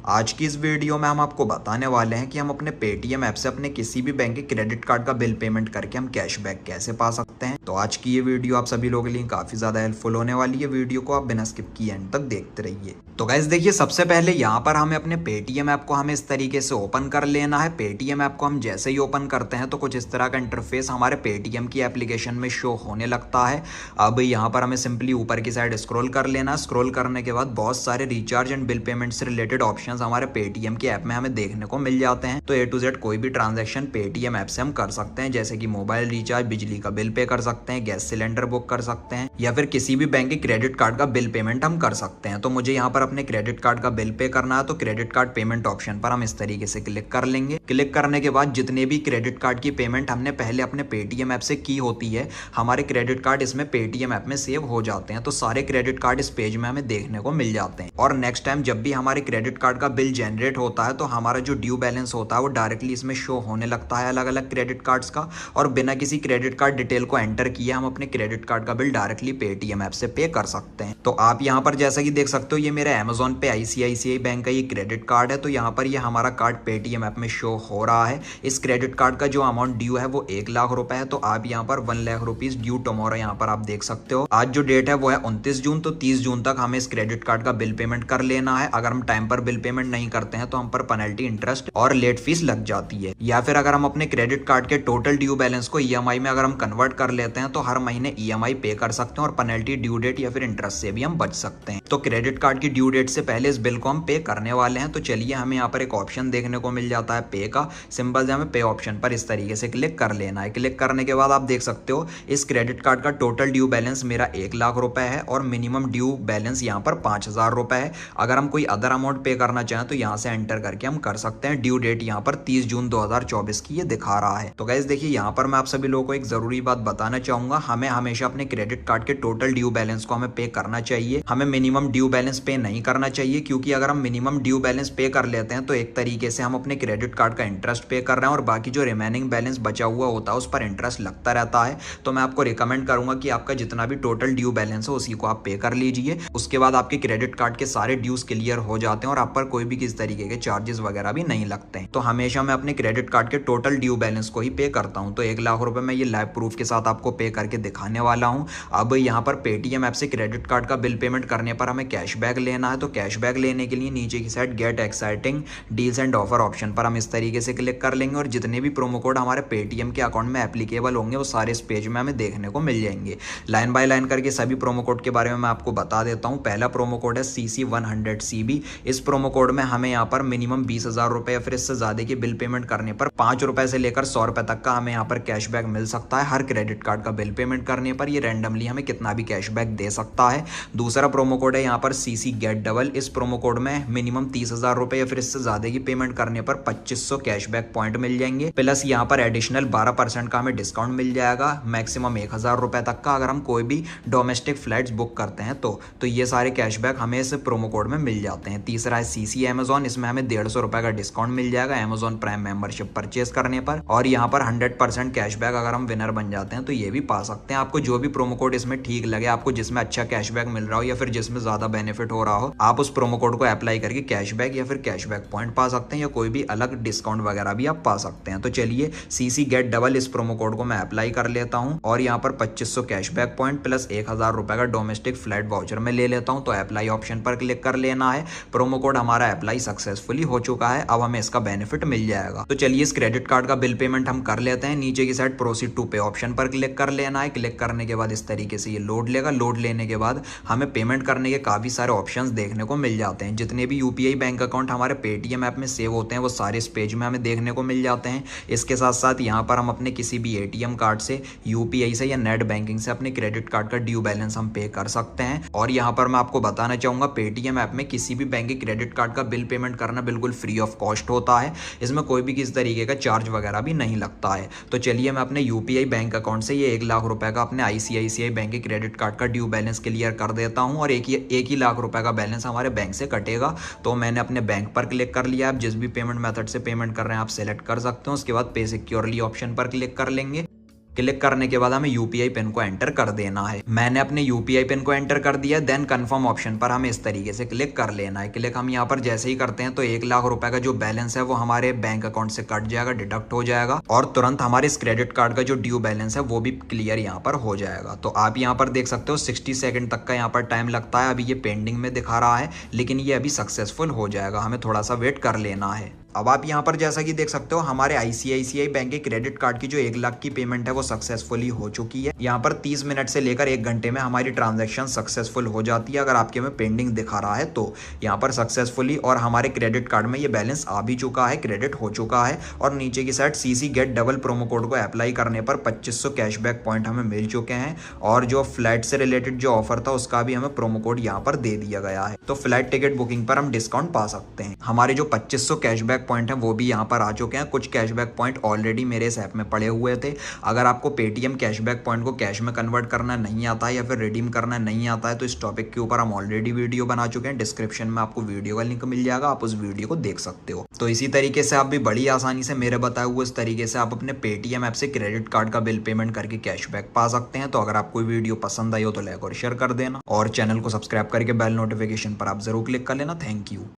आज की इस वीडियो में हम आपको बताने वाले हैं कि हम अपने पेटीएम ऐप से अपने किसी भी बैंक के क्रेडिट कार्ड का बिल पेमेंट करके हम कैशबैक कैसे पा सकते हैं। तो आज की ये वीडियो आप सभी लोगों के लिए काफी ज्यादा हेल्पफुल होने वाली है। वीडियो को आप बिना स्किप किए एंड तक देखते रहिए। तो गाइस देखिए, सबसे पहले यहाँ पर हमें अपने पेटीएम ऐप को हमें इस तरीके से ओपन कर लेना है। पेटीएम ऐप को हम जैसे ही ओपन करते हैं तो कुछ इस तरह का इंटरफेस हमारे पेटीएम की एप्लीकेशन में शो होने लगता है। अब यहाँ पर हमें सिंपली ऊपर की साइड स्क्रॉल कर लेना। स्क्रॉल करने के बाद बहुत सारे रिचार्ज एंड बिल पेमेंट से रिलेटेड ऑप्शन हमारे पेटीएम के ऐप में हमें देखने को मिल जाते हैं। तो A to Z कोई भी ट्रांजैक्शन पेटीएम ऐप से हम कर सकते हैं, जैसे कि मोबाइल रिचार्ज, बिजली का बिल पे कर सकते हैं, गैस सिलेंडर बुक कर सकते हैं या फिर किसी भी बैंक के क्रेडिट कार्ड का बिल पेमेंट हम कर सकते हैं। तो मुझे यहाँ पर अपने क्रेडिट कार्ड का बिल पे करना है, तो क्रेडिट कार्ड पेमेंट ऑप्शन पर हम इस तरीके से क्लिक कर लेंगे। क्लिक करने के बाद जितने भी क्रेडिट कार्ड की पेमेंट हमने पहले अपने पेटीएम ऐप से की होती है, हमारे क्रेडिट कार्ड इसमें पेटीएम ऐप में सेव हो जाते हैं। तो सारे क्रेडिट कार्ड इस पेज में हमें देखने को मिल जाते हैं। और नेक्स्ट टाइम जब भी हमारे क्रेडिट कार्ड का बिल जनरेट होता है तो हमारा जो ड्यू बैलेंस होता है वो डायरेक्टली इसमें शो होने लगता है अलग अलग क्रेडिट कार्ड्स का। और बिना किसी क्रेडिट कार्ड डिटेल को एंटर किए हम अपने क्रेडिट कार्ड का बिल डायरेक्टली पेटीएम ऐप से पे कर सकते हैं। तो आप यहाँ पर जैसा कि देख सकते हो, ये मेरे अमेजोन पे ICICI बैंक का ये क्रेडिट कार्ड है। तो यहाँ पर ये हमारा कार्ड पेटीएम ऐप में शो हो रहा है। इस क्रेडिट कार्ड का जो अमाउंट ड्यू है वो 1 लाख रुपए है। तो आप यहाँ पर 1 लाख रुपीज ड्यू टुमारो यहाँ पर आप देख सकते हो। आज जो डेट है वो है 29 जून। तो 30 जून तक हमें इस क्रेडिट कार्ड का बिल पेमेंट कर लेना है। अगर हम टाइम पर बिल पेमेंट नहीं करते हैं तो हम पर पेनल्टी, इंटरेस्ट और लेट फीस लग जाती है। या फिर अगर हम अपने क्रेडिट कार्ड के टोटल ड्यू बैलेंस को EMI में अगर हम कन्वर्ट कर लेते हैं तो हर महीने EMI पे कर सकते हैं और पेनल्टी, ड्यू डेट या फिर इंटरेस्ट से भी हम बच सकते हैं। तो क्रेडिट कार्ड की ड्यू डेट से पहले इस बिल को हम पे करने वाले हैं। तो चलिए, हमें यहाँ पर एक ऑप्शन देखने को मिल जाता है पे का। सिंपल से हमें पे ऑप्शन पर इस तरीके से क्लिक कर लेना है। क्लिक करने के बाद आप देख सकते हो इस क्रेडिट कार्ड का टोटल ड्यू बैलेंस मेरा 1 लाख रुपए है और मिनिमम ड्यू बैलेंस यहाँ पर 5,000 रुपए है। अगर हम कोई अदर अमाउंट पे करना चाहें तो यहाँ से एंटर करके हम कर सकते हैं। ड्यू डेट यहाँ पर 30 जून 2024 की ये दिखा रहा है। तो गाइस देखिए, यहाँ पर मैं आप सभी लोगों को एक जरूरी बात बताना चाहूंगा। हमें हमेशा अपने क्रेडिट कार्ड के टोटल ड्यू बैलेंस को हमें पे करना चाहिए। हमें मिनिमम ड्यू बैलेंस पे नहीं करना चाहिए, क्योंकि अगर हम मिनिमम ड्यू बैलेंस पे कर लेते हैं तो एक तरीके से हम अपने क्रेडिट कार्ड का इंटरेस्ट पे कर रहे हैं और बाकी जो रिमेनिंग बैलेंस बचा हुआ होता है उस पर इंटरेस्ट लगता रहता है। तो मैं आपको रिकमेंड करूंगा कि आपका जितना भी टोटल ड्यू बैलेंस हो उसी को आप पे कर लीजिए। उसके बाद आपके क्रेडिट कार्ड के सारे ड्यूज क्लियर हो जाते हैं और आप पर कोई भी किसी तरीके के चार्जेस वगैरह भी नहीं लगते हैं। तो हमेशा मैं अपने क्रेडिट कार्ड के टोटल ड्यू बैलेंस को ही पे करता हूं। तो 1 लाख रुपए मैं ये लाइव प्रूफ के साथ आपको पे करके दिखाने वाला हूं। अब यहाँ पर पेटीएम ऐप से क्रेडिट कार्ड का बिल पेमेंट करने पर हमें कैशबैक लेना है। तो कैशबैक लेने के लिए नीचे की side gate exciting deals and offer option पर हम इस तरीके से क्लिक कर लेंगे और जितने भी प्रोमो कोड हमारे पेटीएम के अकाउंट में एप्लीकेबल होंगे वो सारे इस पेज में हमें देखने को मिल जाएंगे। लाइन बाय लाइन करके सभी प्रोमो कोड के बारे में मैं आपको बता देता हूँ। पहला प्रोमो कोड है CC100CB। इस प्रोमो कोड में हमें यहाँ पर मिनिमम 20,000 रुपए या फिर इससे ज्यादा की बिल पेमेंट करने पर 5 रुपए से लेकर 100 रुपए तक का हमें यहाँ पर कैशबैक मिल सकता है। हर क्रेडिट कार्ड का बिल पेमेंट करने पर ये रैंडमली हमें कितना भी कैशबैक दे सकता है। दूसरा प्रोमो कोड है यहाँ पर CC गेट डबल। इस प्रोमो कोड में मिनिमम 30,000 रुपए या फिर इससे ज्यादा की पेमेंट करने पर 2500 कैशबैक पॉइंट मिल जाएंगे। प्लस यहाँ पर एडिशनल 12% का हमें डिस्काउंट मिल जाएगा, मैक्सिमम 1,000 रुपए तक का, अगर हम कोई भी डोमेस्टिक फ्लाइट्स बुक करते हैं तो ये सारे कैशबैक हमें इस प्रोमो कोड में मिल जाते हैं। तीसरा है CC अमेजॉन। इसमें हमें 150 रुपए का डिस्काउंट मिल जाएगा अमेजॉन प्राइम मेंबरशिप परचेस करने पर। और यहाँ पर 100% कैशबैक अगर हम विनर बन जाते हैं तो ये भी पा सकते हैं। आपको जो भी प्रोमो कोड इसमें ठीक लगे, आपको जिसमें अच्छा कैशबैक मिल रहा हो या फिर जिसमें ज्यादा बेनिफिट हो रहा हो, आप उस प्रोमो कोड को अप्लाई करके कैशबैक या फिर कैशबैक पॉइंट पा सकते हैं या कोई भी अलग डिस्काउंट वगैरह भी आप पा सकते हैं। तो चलिए, CC गेट डबल इस प्रोमो कोड को मैं अप्लाई कर लेता हूँ और यहाँ पर 2500 कैशबैक पॉइंट प्लस 1,000 रुपए का डोमेस्टिक फ्लाइट वाउचर में ले लेता हूँ। तो अप्लाई ऑप्शन पर क्लिक कर लेना है। प्रोमो कोड हमारा अप्लाई सक्सेसफुली हो चुका है। अब हमें इसका बेनिफिट मिल जाएगा। तो चलिए, इस क्रेडिट कार्ड का बिल पेमेंट हम कर लेते हैं। नीचे की साइड प्रोसीड टू पे ऑप्शन पर क्लिक कर लेना है। क्लिक करने के बाद इस तरीके से ये लोड लेगा। लोड लेने के बाद हमें पेमेंट करने के काफी सारे ऑप्शंस देखने को मिल जाते हैं। जितने भी UPI बैंक अकाउंट हमारे पेटीएम ऐप में सेव होते हैं वो सारे इस पेज में हमें देखने को मिल जाते हैं। इसके साथ साथ यहाँ पर हम अपने किसी भी ATM कार्ड से, UPI से या नेट बैंकिंग से अपने क्रेडिट कार्ड का ड्यू बैलेंस हम पे कर सकते हैं। और यहाँ पर मैं आपको बताना चाहूंगा, पेटीएम ऐप में किसी भी बैंक के क्रेडिट कार्ड का बिल पेमेंट करना बिल्कुल फ्री ऑफ कॉस्ट होता है। इसमें कोई भी किसी तरीके का चार्ज वगैरह भी नहीं लगता है। तो चलिए, मैं अपने UPI बैंक अकाउंट से ये 1 लाख रुपए का अपने ICICI बैंक के क्रेडिट कार्ड का ड्यू बैलेंस क्लियर कर देता हूँ और एक ही लाख रुपए का बैलेंस हमारे बैंक से कटेगा। तो मैंने अपने बैंक पर क्लिक कर लिया। आप जिस भी पेमेंट मेथड से पेमेंट कर रहे हैं आप सेलेक्ट कर सकते हो। उसके बाद पे सिक्योरली ऑप्शन पर क्लिक कर लेंगे। क्लिक करने के बाद हमें यूपीआई पिन को एंटर कर देना है। मैंने अपने यूपीआई पिन को एंटर कर दिया। देन कंफर्म ऑप्शन पर हमें इस तरीके से क्लिक कर लेना है। क्लिक हम यहाँ पर जैसे ही करते हैं तो 1 लाख रुपए का जो बैलेंस है वो हमारे बैंक अकाउंट से कट जाएगा, डिडक्ट हो जाएगा और तुरंत हमारे इस क्रेडिट कार्ड का जो ड्यू बैलेंस है वो भी क्लियर यहाँ पर हो जाएगा। तो आप यहाँ पर देख सकते हो 60 सेकंड तक का यहाँ पर टाइम लगता है। अभी ये पेंडिंग में दिखा रहा है, लेकिन ये अभी सक्सेसफुल हो जाएगा। हमें थोड़ा सा वेट कर लेना है। अब आप यहाँ पर जैसा कि देख सकते हो हमारे आईसीआईसीआई बैंक के क्रेडिट कार्ड की जो 1 लाख की पेमेंट है वो सक्सेसफुली हो चुकी है। यहाँ पर 30 मिनट से लेकर 1 घंटे में हमारी ट्रांजैक्शन सक्सेसफुल हो जाती है। अगर आपके में पेंडिंग दिखा रहा है तो यहाँ पर सक्सेसफुली और हमारे क्रेडिट कार्ड में ये बैलेंस आ भी चुका है, क्रेडिट हो चुका है। और नीचे की side CC get double promo code को अप्लाई करने पर 2500 कैशबैक पॉइंट हमें मिल चुके हैं। और जो फ्लाइट से रिलेटेड जो ऑफर था उसका भी हमें प्रोमो कोड यहाँ पर दे दिया गया है। तो फ्लाइट टिकट बुकिंग पर हम डिस्काउंट पा सकते हैं। हमारे जो 2500 कैशबैक पॉइंट है वो भी यहाँ पर आ चुके हैं। कुछ कैशबैक पॉइंट ऑलरेडी मेरे इस ऐप में पड़े हुए थे। अगर आपको पेटीएम कैशबैक पॉइंट को कैश में कन्वर्ट करना नहीं आता है या फिर रिडीम करना नहीं आता है तो इस टॉपिक के ऊपर हम ऑलरेडी वीडियो बना चुके हैं। डिस्क्रिप्शन में आपको वीडियो का लिंक मिल जाएगा, आप उस वीडियो को देख सकते हो। तो इसी तरीके से आप भी बड़ी आसानी से मेरे बताए हुए इस तरीके से आप अपने पेटीएम ऐप से क्रेडिट कार्ड का बिल पेमेंट करके कैशबैक पा सकते हैं। तो अगर आपको वीडियो पसंद आई हो तो लाइक और शेयर कर देना और चैनल को सब्सक्राइब करके बेल नोटिफिकेशन पर आप जरूर क्लिक कर लेना। Thank you.